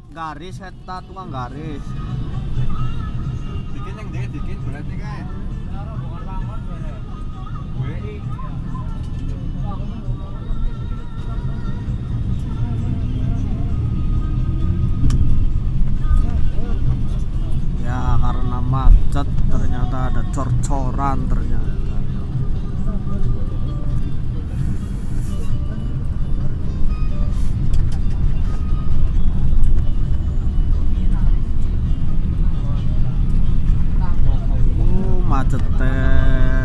garis eta tukang garis. Bikin yang dia bikin berarti kan. Ya karena macet ternyata ada cor-coran ternyata. Macet teh